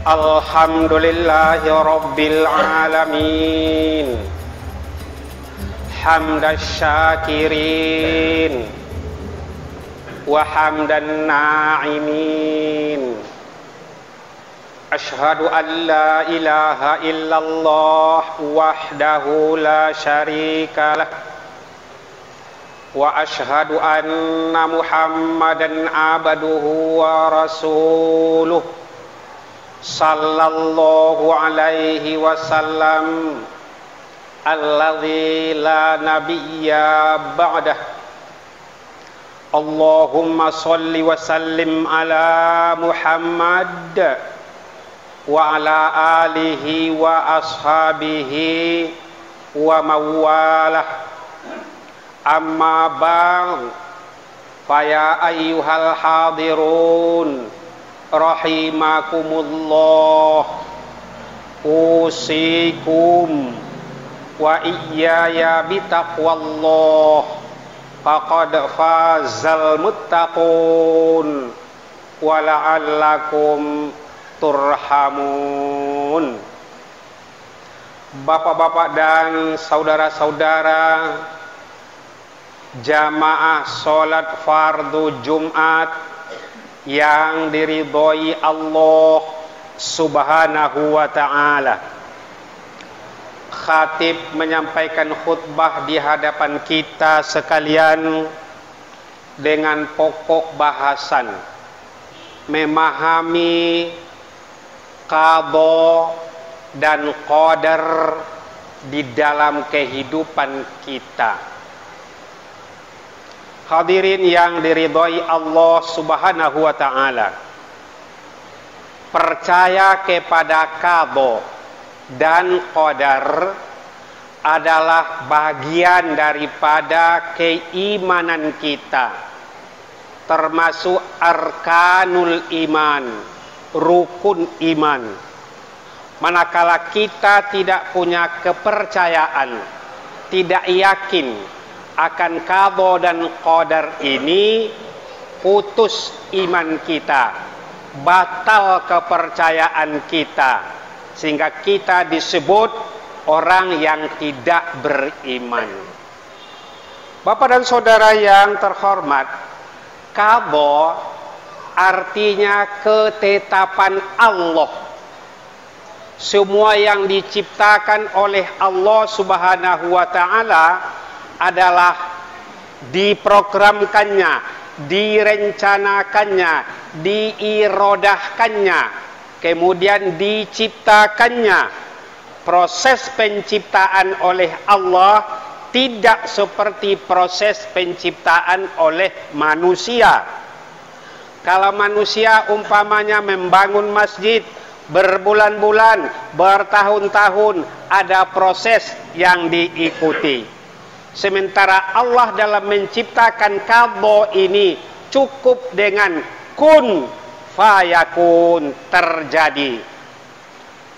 Alhamdulillahi Rabbil Alamin Hamdan syakirin wa hamdan na'imin. Ashhadu an la ilaha illallah wahdahu la syarika lah wa ashhadu anna Muhammadan abduhu wa rasuluh sallallahu alaihi wasallam alladzi la nabiyya ba'dah. Allahumma sholli wa sallim ala Muhammad wa ala alihi wa ashabihi wa mawalah. Amma ba'd, faya ayyuhal hadirun rahimakumullah, usikum wa iyaya bitaqwallah, faqad fazal muttaqun wa la'allakum turhamun. Bapak-bapak dan saudara-saudara jamaah sholat fardu Jumat yang diridhoi Allah Subhanahu wa ta'ala, khatib menyampaikan khutbah di hadapan kita sekalian dengan pokok bahasan memahami qada dan qadar di dalam kehidupan kita. Hadirin yang diridhoi Allah Subhanahu wa ta'ala, percaya kepada qada dan qadar adalah bagian daripada keimanan kita, termasuk arkanul iman, rukun iman. Manakala kita tidak punya kepercayaan, tidak yakin akan qada dan qadar ini, putus iman kita, batal kepercayaan kita, sehingga kita disebut orang yang tidak beriman. Bapak dan saudara yang terhormat, qada artinya ketetapan Allah. Semua yang diciptakan oleh Allah Subhanahu wa ta'ala adalah diprogramkannya, direncanakannya, diirodahkannya, kemudian diciptakannya. Proses penciptaan oleh Allah tidak seperti proses penciptaan oleh manusia. Kalau manusia umpamanya membangun masjid berbulan-bulan, bertahun-tahun, ada proses yang diikuti. Sementara Allah dalam menciptakan qada ini cukup dengan kun fayakun, terjadi.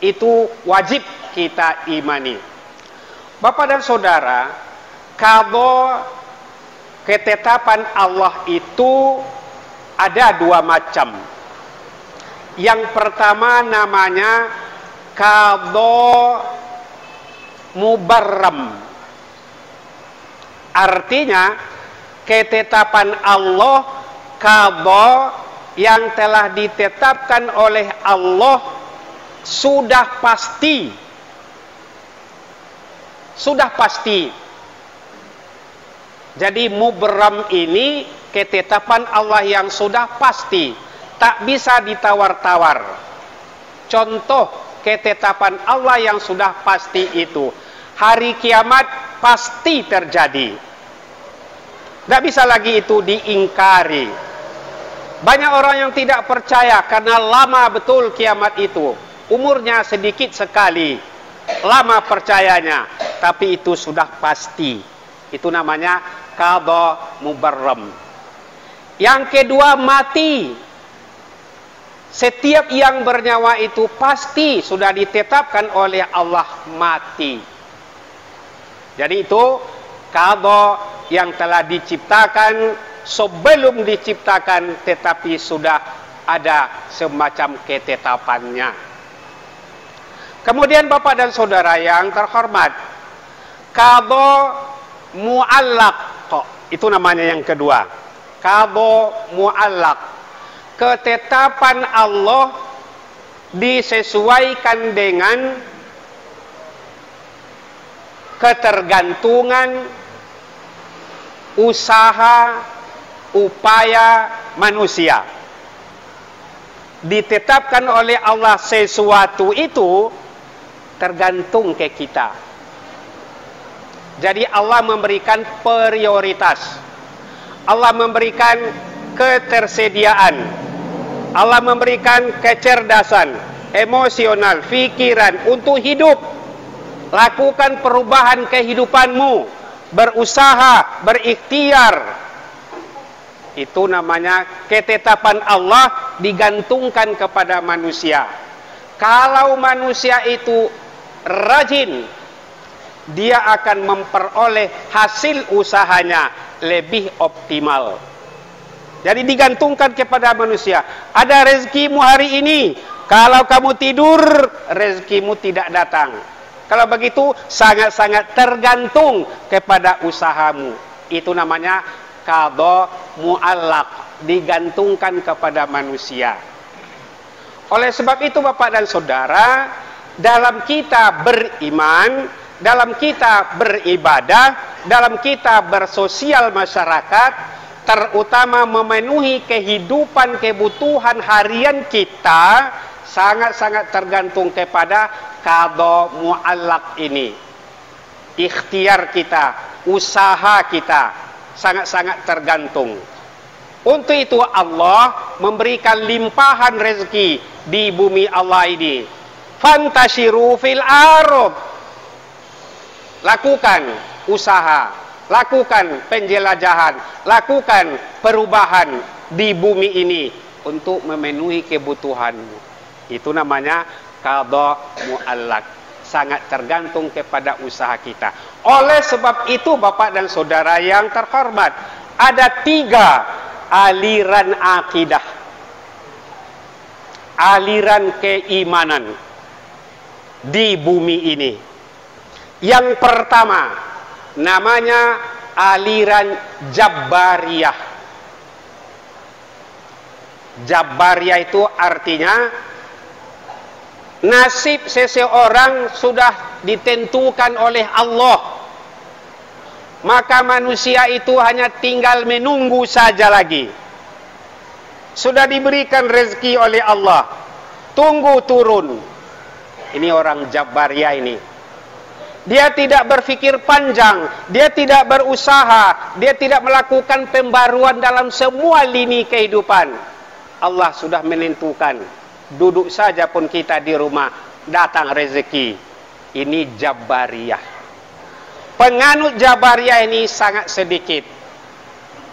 Itu wajib kita imani. Bapak dan saudara, qada, ketetapan Allah itu ada dua macam. Yang pertama namanya qada mubarram. Artinya ketetapan Allah, qada yang telah ditetapkan oleh Allah sudah pasti. Sudah pasti. Jadi mubram ini ketetapan Allah yang sudah pasti, tak bisa ditawar-tawar. Contoh ketetapan Allah yang sudah pasti itu, hari kiamat pasti terjadi. Tidak bisa lagi itu diingkari. Banyak orang yang tidak percaya karena lama betul kiamat itu. Umurnya sedikit sekali, lama percayanya, tapi itu sudah pasti. Itu namanya qada mubarram. Yang kedua, mati. Setiap yang bernyawa itu pasti sudah ditetapkan oleh Allah mati. Jadi itu qada yang telah diciptakan sebelum diciptakan, tetapi sudah ada semacam ketetapannya. Kemudian Bapak dan Saudara yang terhormat, qadha mu'allaq, itu namanya yang kedua. Qadha mu'allaq, ketetapan Allah disesuaikan dengan ketergantungan usaha upaya manusia. Ditetapkan oleh Allah sesuatu itu tergantung ke kita. Jadi Allah memberikan prioritas, Allah memberikan ketersediaan, Allah memberikan kecerdasan emosional, pikiran untuk hidup. Lakukan perubahan kehidupanmu, berusaha, berikhtiar. Itu namanya ketetapan Allah digantungkan kepada manusia. Kalau manusia itu rajin, dia akan memperoleh hasil usahanya lebih optimal. Jadi digantungkan kepada manusia. Ada rezekimu hari ini, kalau kamu tidur, rezekimu tidak datang. Kalau begitu, sangat-sangat tergantung kepada usahamu. Itu namanya qadha mu'allaq, digantungkan kepada manusia. Oleh sebab itu Bapak dan Saudara, dalam kita beriman, dalam kita beribadah, dalam kita bersosial masyarakat, terutama memenuhi kehidupan kebutuhan harian kita, sangat-sangat tergantung kepada qadha mu'allaq ini. Ikhtiar kita, usaha kita, sangat-sangat tergantung. Untuk itu Allah memberikan limpahan rezeki di bumi Allah ini. Fantashiru fil ardh. Lakukan usaha, lakukan penjelajahan, lakukan perubahan di bumi ini untuk memenuhi kebutuhanmu. Itu namanya qadha mu'allaq, sangat tergantung kepada usaha kita. Oleh sebab itu Bapak dan Saudara yang terhormat, ada 3 aliran akidah, aliran keimanan di bumi ini. Yang pertama namanya aliran Jabariyah. Jabariyah itu artinya nasib seseorang sudah ditentukan oleh Allah, maka manusia itu hanya tinggal menunggu saja lagi. Sudah diberikan rezeki oleh Allah, tunggu turun. Ini orang Jabariyah ini. Dia tidak berpikir panjang, dia tidak berusaha, dia tidak melakukan pembaruan dalam semua lini kehidupan. Allah sudah menentukan, duduk saja pun kita di rumah, datang rezeki. Ini Jabariyah. Penganut Jabariyah ini sangat sedikit.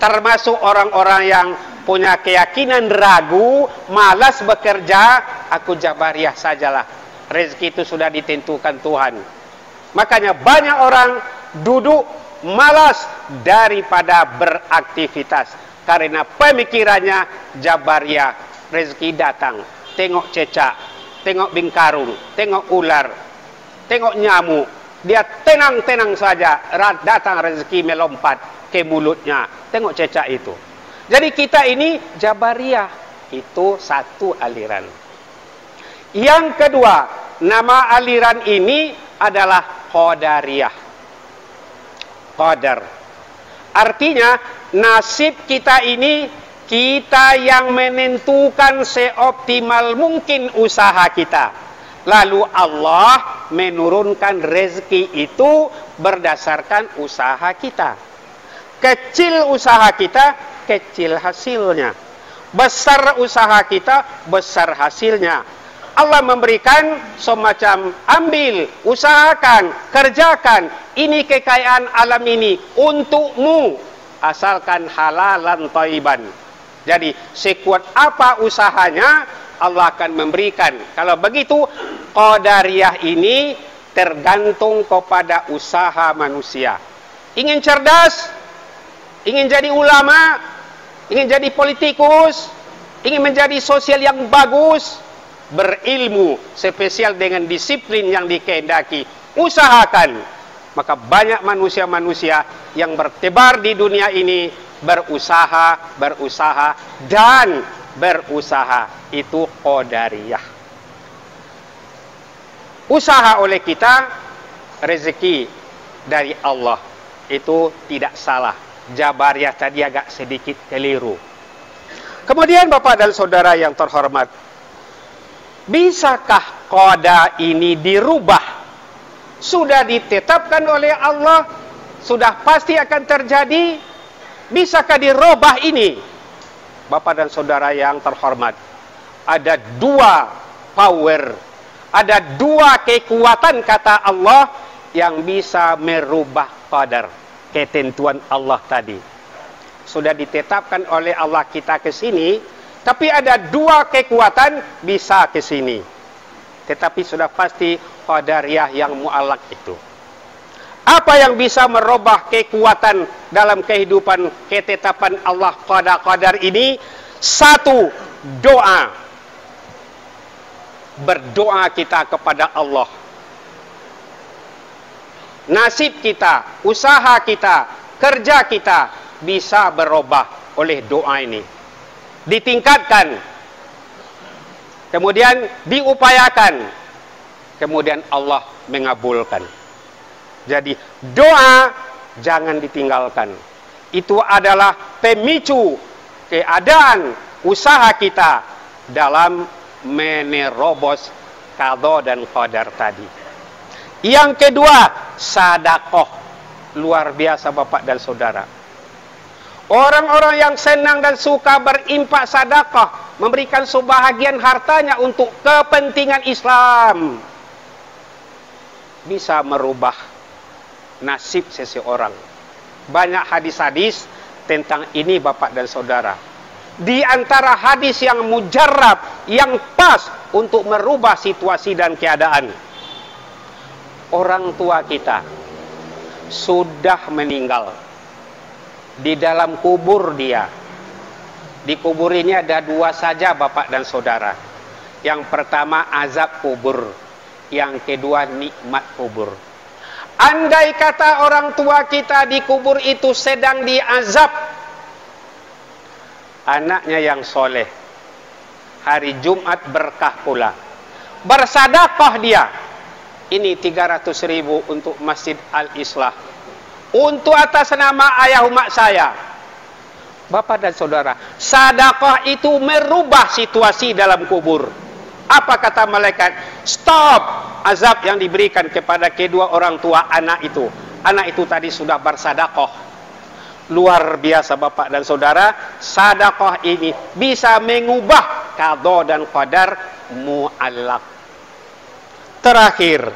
Termasuk orang-orang yang punya keyakinan ragu, malas bekerja, aku Jabariyah sajalah. Rezeki itu sudah ditentukan Tuhan. Makanya banyak orang duduk malas daripada beraktivitas. Karena pemikirannya Jabariyah, rezeki datang. Tengok cecak, tengok bingkarung, tengok ular, tengok nyamuk. Dia tenang-tenang saja, datang rezeki melompat ke mulutnya. Tengok cecak itu. Jadi kita ini Jabariyah, itu satu aliran. Yang kedua, nama aliran ini adalah Qadariyah. Qadar. Artinya nasib kita ini, kita yang menentukan seoptimal mungkin usaha kita. Lalu Allah menurunkan rezeki itu berdasarkan usaha kita. Kecil usaha kita, kecil hasilnya. Besar usaha kita, besar hasilnya. Allah memberikan semacam ambil, usahakan, kerjakan. Ini kekayaan alam ini untukmu. Asalkan halalan thayyiban. Jadi sekuat apa usahanya, Allah akan memberikan. Kalau begitu, Qadariyah ini tergantung kepada usaha manusia. Ingin cerdas, ingin jadi ulama, ingin jadi politikus, ingin menjadi sosial yang bagus, berilmu, spesial dengan disiplin yang dikehendaki. Usahakan. Maka banyak manusia-manusia yang bertebar di dunia ini berusaha, dan berusaha. Itu qadariyah. Usaha oleh kita, rezeki dari Allah. Itu tidak salah. Jabariyah tadi agak sedikit keliru. Kemudian Bapak dan Saudara yang terhormat, bisakah qada ini dirubah? Sudah ditetapkan oleh Allah, sudah pasti akan terjadi. Bisakah dirubah ini? Bapak dan Saudara yang terhormat, ada dua power, ada dua kekuatan kata Allah yang bisa merubah qadar, ketentuan Allah tadi. Sudah ditetapkan oleh Allah kita ke sini, tapi ada dua kekuatan bisa ke sini. Tetapi sudah pasti qadariyah yang mu'allaq itu. Apa yang bisa merubah kekuatan dalam kehidupan ketetapan Allah qadar ini? Satu, doa. Berdoa kita kepada Allah. Nasib kita, usaha kita, kerja kita bisa berubah oleh doa ini. Ditingkatkan, kemudian diupayakan, kemudian Allah mengabulkan. Jadi doa jangan ditinggalkan. Itu adalah pemicu keadaan usaha kita dalam menerobos qada dan qadar tadi. Yang kedua, sedekah. Luar biasa Bapak dan Saudara. Orang-orang yang senang dan suka berimpak sedekah, memberikan sebahagian hartanya untuk kepentingan Islam, bisa merubah nasib seseorang. Banyak hadis-hadis tentang ini Bapak dan Saudara. Di antara hadis yang mujarrab, yang pas untuk merubah situasi dan keadaan. Orang tua kita sudah meninggal. Di dalam kubur dia. Di kubur ini ada dua saja Bapak dan Saudara. Yang pertama azab kubur. Yang kedua nikmat kubur. Andai kata orang tua kita di kubur itu sedang diazab, anaknya yang soleh, hari Jumat berkah pula, bersedekah dia, ini 300.000 untuk Masjid Al-Islah, untuk atas nama ayah umat saya. Bapak dan Saudara, sedekah itu merubah situasi dalam kubur. Apa kata malaikat? Stop azab yang diberikan kepada kedua orang tua anak itu. Anak itu tadi sudah bersedekah. Luar biasa Bapak dan Saudara, sedekah ini bisa mengubah qada dan qadar mu'allaq. Terakhir,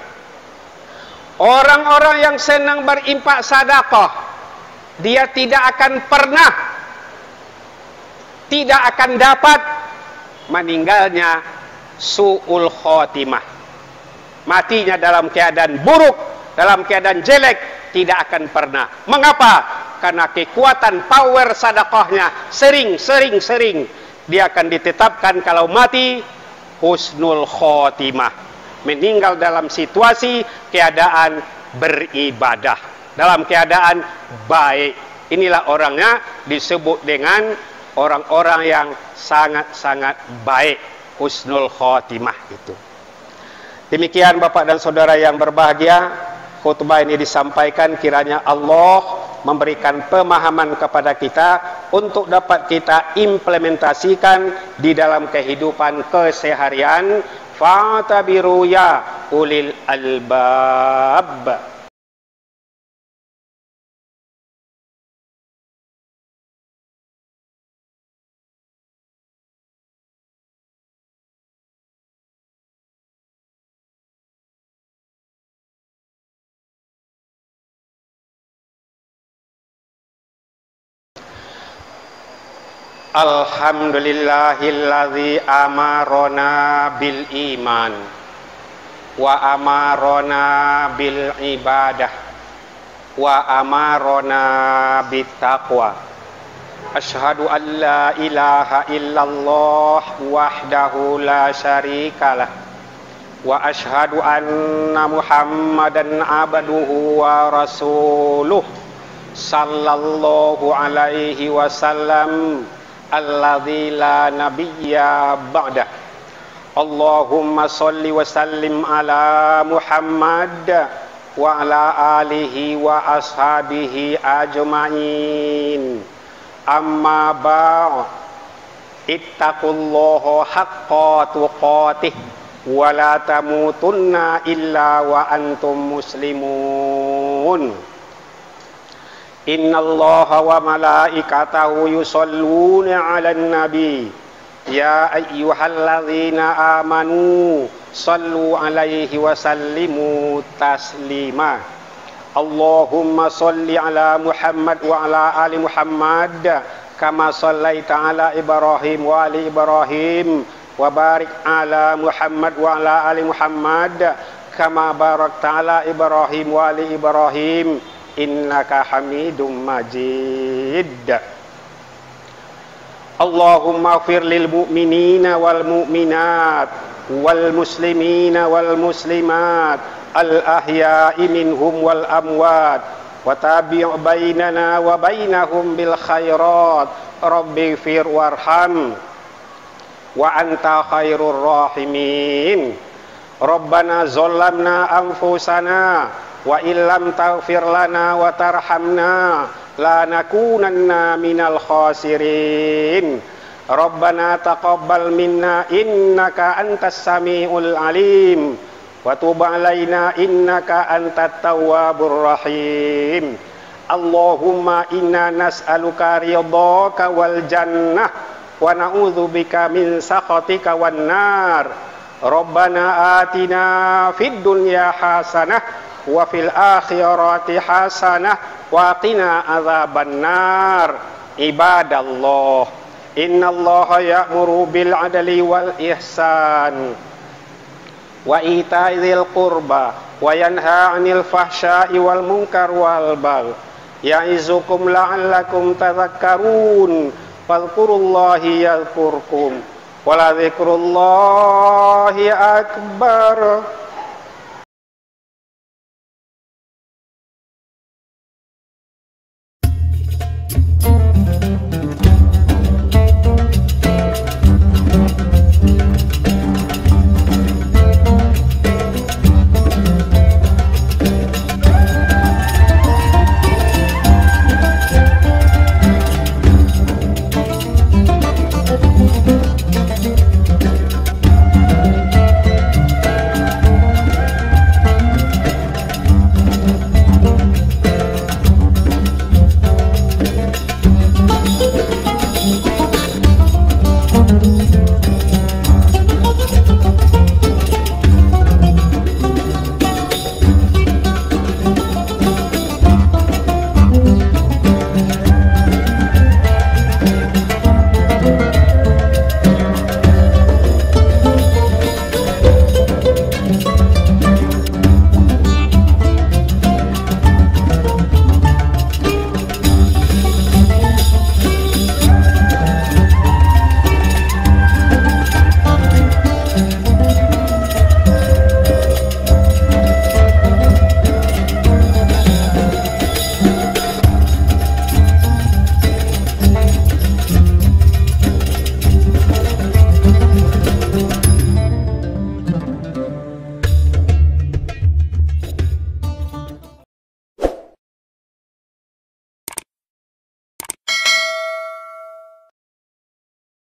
orang-orang yang senang berimpak sedekah, dia tidak akan dapat meninggalnya su'ul khotimah. Matinya dalam keadaan buruk, dalam keadaan jelek, tidak akan pernah. Mengapa? Karena kekuatan power sedekahnya sering dia akan ditetapkan kalau mati husnul khotimah, meninggal dalam situasi keadaan beribadah, dalam keadaan baik. Inilah orangnya disebut dengan orang-orang yang sangat-sangat baik, husnul khotimah itu. Demikian Bapak dan Saudara yang berbahagia, khutbah ini disampaikan kiranya Allah memberikan pemahaman kepada kita untuk dapat kita implementasikan di dalam kehidupan keseharian. Fa'tabiru ya ulil albab. Alhamdulillahilladzi amarona bil iman wa amarona bil ibadah wa amarona bit taqwa Asyhadu an la ilaha illallah wahdahu la syarikalah wa asyhadu anna Muhammadan abduhu wa rasuluh sallallahu alaihi wasallam alladzi la nabiyya ba'dah. Allahumma sholli wa sallim ala Muhammad wa ala alihi wa ashabihi ajma'in. Amma ba'd, ittaqullaha haqqa tuqatih wa la tamutunna illa wa antum muslimun. Innallaha wa malaikatahu yusholluna 'alan nabi ya ayyuhalladzina amanu shallu 'alaihi wa sallimu taslima. Allahumma sholli ala Muhammad wa ala ali Muhammad kama shallaita ala Ibrahim wa ali Ibrahim wa barik ala Muhammad wa ala ali Muhammad kama barakta ala Ibrahim wa ali Ibrahim innaka Hamidum Majid. Allahumma ighfir lil mu'minina wal mu'minat wal muslimina wal muslimat al-ahya'i minhum wal amwat wa tabi' bainana wa bainahum bil khairat rabbi fir warham wa anta khairur rahimin. Rabbana zallamna anfusana wa illam taghfir lana wa tarhamna lanakunanna minal khasirin. Rabbana taqabbal minna innaka antas samiul alim wa tub alaina innaka antat tawwabur rahim. Allahumma inna nas'aluka ridhaka wal jannah wa na'udzubika min sakhatika wan nar. Rabbana atina fid dunya hasanah wa fil akhirati hasanah wa qina adzaban nar. Ibadallah, innallaha ya'muru bil adli wal ihsan wa ita'i dzil qurba wa yanha 'anil fahsya'i wal munkar wal baghi ya'izukum la'allakum tadhakkarun. Fadhkurullahi yadhkurkum wa la dzikrullahi akbar.